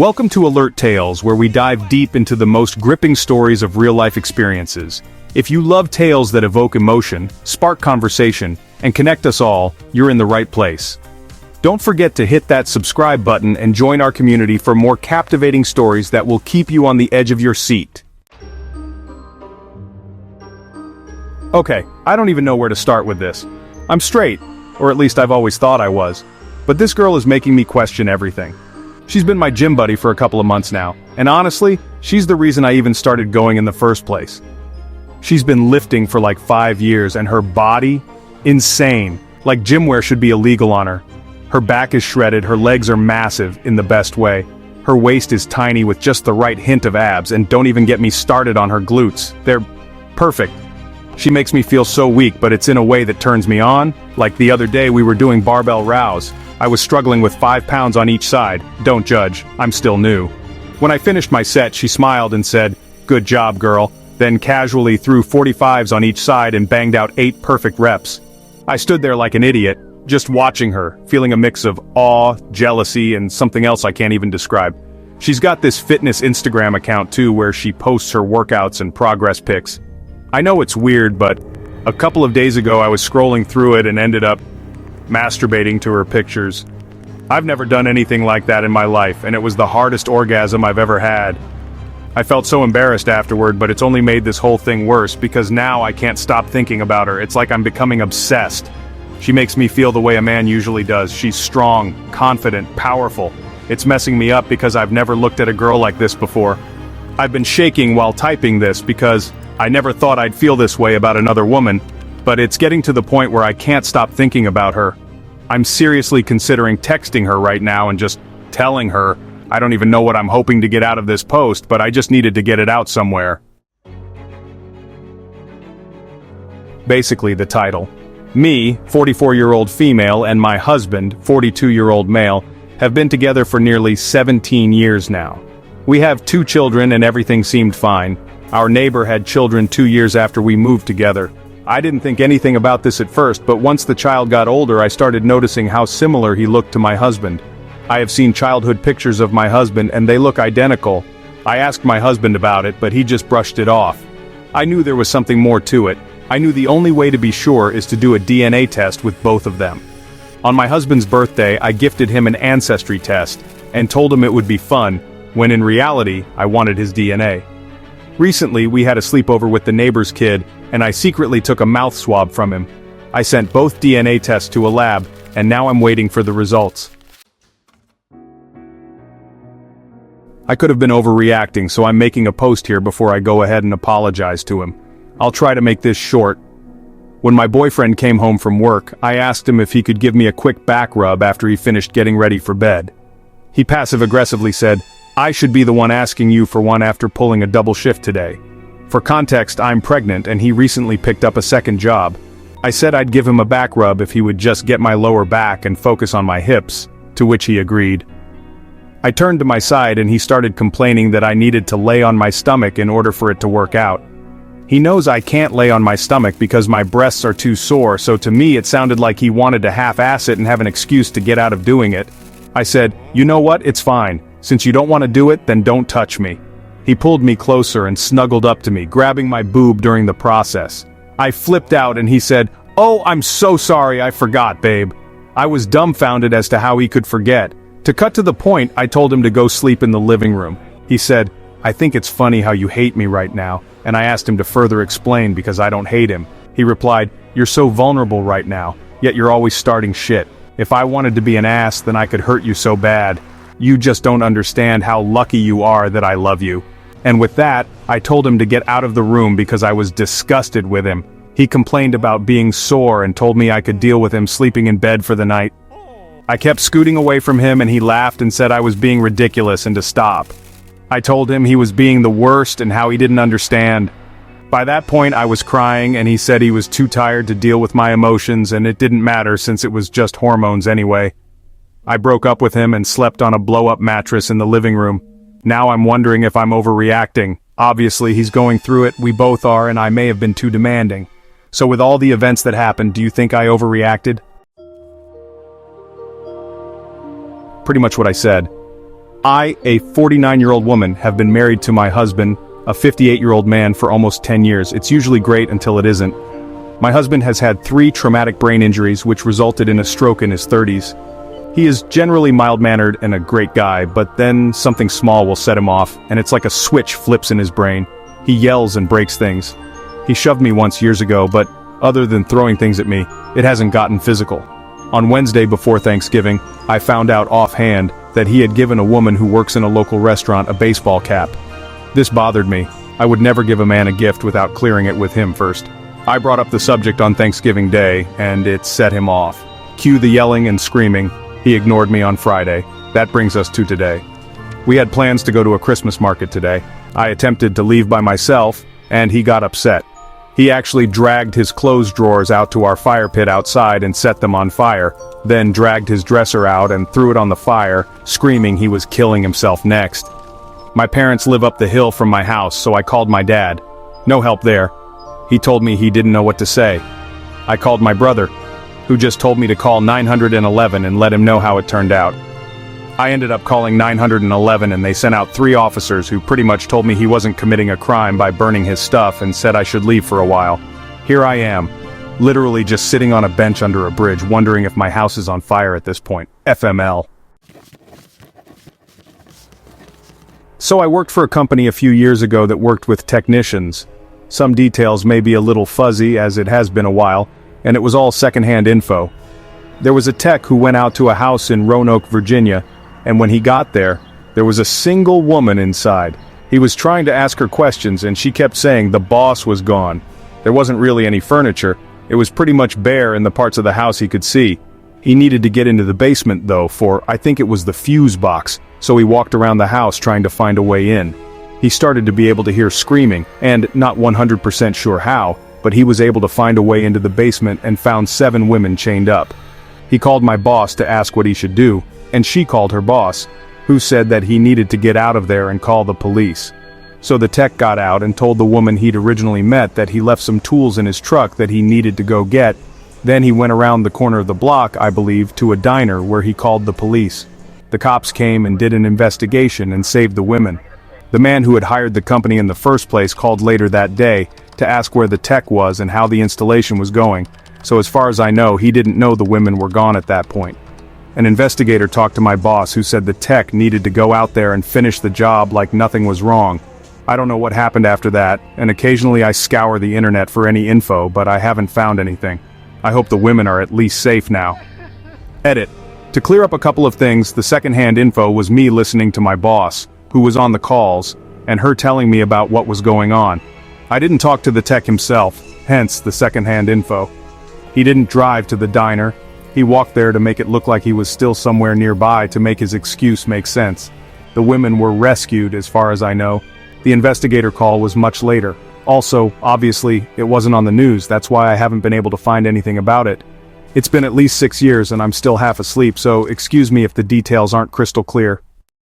Welcome to Alert Tales, where we dive deep into the most gripping stories of real-life experiences. If you love tales that evoke emotion, spark conversation, and connect us all, you're in the right place. Don't forget to hit that subscribe button and join our community for more captivating stories that will keep you on the edge of your seat. Okay, I don't even know where to start with this. I'm straight, or at least I've always thought I was. But this girl is making me question everything. She's been my gym buddy for a couple of months now, and honestly, she's the reason I even started going in the first place. She's been lifting for like 5 years, and her body? Insane. Like gym wear should be illegal on her. Her back is shredded, her legs are massive, in the best way. Her waist is tiny with just the right hint of abs, and don't even get me started on her glutes. They're perfect. She makes me feel so weak, but it's in a way that turns me on. Like the other day we were doing barbell rows. I was struggling with 5 pounds on each side. Don't judge, I'm still new. When I finished my set, she smiled and said, "Good job, girl," then casually threw 45s on each side and banged out 8 perfect reps. I stood there like an idiot, just watching her, feeling a mix of awe, jealousy, and something else I can't even describe. She's got this fitness Instagram account too, where she posts her workouts and progress pics. I know it's weird, but a couple of days ago I was scrolling through it and ended up masturbating to her pictures. I've never done anything like that in my life, and it was the hardest orgasm I've ever had. I felt so embarrassed afterward, but it's only made this whole thing worse because now I can't stop thinking about her. It's like I'm becoming obsessed. She makes me feel the way a man usually does. She's strong, confident, powerful. It's messing me up because I've never looked at a girl like this before. I've been shaking while typing this because I never thought I'd feel this way about another woman, but it's getting to the point where I can't stop thinking about her. I'm seriously considering texting her right now and just telling her. I don't even know what I'm hoping to get out of this post, but I just needed to get it out somewhere. Basically the title. Me, 44-year-old female, and my husband, 42-year-old male, have been together for nearly 17 years now. We have 2 children and everything seemed fine. Our neighbor had children 2 years after we moved together. I didn't think anything about this at first, but once the child got older I started noticing how similar he looked to my husband. I have seen childhood pictures of my husband and they look identical. I asked my husband about it, but he just brushed it off. I knew there was something more to it. I knew the only way to be sure is to do a DNA test with both of them. On my husband's birthday I gifted him an ancestry test, and told him it would be fun, when in reality I wanted his DNA. Recently we had a sleepover with the neighbor's kid, and I secretly took a mouth swab from him. I sent both DNA tests to a lab, and now I'm waiting for the results. I could have been overreacting, so I'm making a post here before I go ahead and apologize to him. I'll try to make this short. When my boyfriend came home from work, I asked him if he could give me a quick back rub after he finished getting ready for bed. He passive-aggressively said, "I should be the one asking you for one after pulling a double shift today." For context, I'm pregnant and he recently picked up a second job. I said I'd give him a back rub if he would just get my lower back and focus on my hips, to which he agreed. I turned to my side and he started complaining that I needed to lay on my stomach in order for it to work out. He knows I can't lay on my stomach because my breasts are too sore, so to me it sounded like he wanted to half-ass it and have an excuse to get out of doing it. I said, "You know what, it's fine. Since you don't want to do it, then don't touch me." He pulled me closer and snuggled up to me, grabbing my boob during the process. I flipped out and he said, "Oh, I'm so sorry, I forgot, babe." I was dumbfounded as to how he could forget. To cut to the point, I told him to go sleep in the living room. He said, "I think it's funny how you hate me right now," and I asked him to further explain because I don't hate him. He replied, "You're so vulnerable right now, yet you're always starting shit. If I wanted to be an ass, then I could hurt you so bad. You just don't understand how lucky you are that I love you." And with that, I told him to get out of the room because I was disgusted with him. He complained about being sore and told me I could deal with him sleeping in bed for the night. I kept scooting away from him and he laughed and said I was being ridiculous and to stop. I told him he was being the worst and how he didn't understand. By that point I was crying and he said he was too tired to deal with my emotions and it didn't matter since it was just hormones anyway. I broke up with him and slept on a blow-up mattress in the living room. Now I'm wondering if I'm overreacting. Obviously he's going through it, we both are, and I may have been too demanding. So with all the events that happened, do you think I overreacted? Pretty much what I said. I, a 49-year-old woman, have been married to my husband, a 58-year-old man, for almost 10 years. It's usually great until it isn't. My husband has had 3 traumatic brain injuries which resulted in a stroke in his 30s. He is generally mild-mannered and a great guy, but then something small will set him off, and it's like a switch flips in his brain. He yells and breaks things. He shoved me once years ago, but other than throwing things at me, it hasn't gotten physical. On Wednesday before Thanksgiving, I found out offhand that he had given a woman who works in a local restaurant a baseball cap. This bothered me. I would never give a man a gift without clearing it with him first. I brought up the subject on Thanksgiving Day, and it set him off. Cue the yelling and screaming. He ignored me on Friday. That brings us to today. We had plans to go to a Christmas market today. I attempted to leave by myself, and he got upset. He actually dragged his clothes drawers out to our fire pit outside and set them on fire, then dragged his dresser out and threw it on the fire, screaming he was killing himself next. My parents live up the hill from my house, so I called my dad. No help there. He told me he didn't know what to say. I called my brother, who just told me to call 911 and let him know how it turned out. I ended up calling 911 and they sent out 3 officers who pretty much told me he wasn't committing a crime by burning his stuff and said I should leave for a while. Here I am, literally just sitting on a bench under a bridge wondering if my house is on fire at this point. FML. So I worked for a company a few years ago that worked with technicians. Some details may be a little fuzzy as it has been a while, and it was all secondhand info. There was a tech who went out to a house in Roanoke, Virginia, and when he got there was a single woman inside. He was trying to ask her questions and she kept saying the boss was gone. There wasn't really any furniture. It was pretty much bare in the parts of the house he could see. He needed to get into the basement though for, I think it was the fuse box, so he walked around the house trying to find a way in. He started to be able to hear screaming, and not 100% sure how, but he was able to find a way into the basement and found 7 women chained up. He called my boss to ask what he should do, and she called her boss, who said that he needed to get out of there and call the police. So the tech got out and told the woman he'd originally met that he left some tools in his truck that he needed to go get. Then he went around the corner of the block, I believe, to a diner where he called the police. The cops came and did an investigation and saved the women. The man who had hired the company in the first place called later that day to ask where the tech was and how the installation was going. So as far as I know, he didn't know the women were gone at that point. An investigator talked to my boss who said the tech needed to go out there and finish the job like nothing was wrong. I don't know what happened after that, and occasionally I scour the internet for any info, but I haven't found anything. I hope the women are at least safe now. Edit. To clear up a couple of things, the secondhand info was me listening to my boss, who was on the calls, and her telling me about what was going on. I didn't talk to the tech himself, hence the secondhand info. He didn't drive to the diner. He walked there to make it look like he was still somewhere nearby to make his excuse make sense. The women were rescued, as far as I know. The investigator call was much later. Also, obviously, it wasn't on the news, that's why I haven't been able to find anything about it. It's been at least 6 years and I'm still half asleep, so excuse me if the details aren't crystal clear.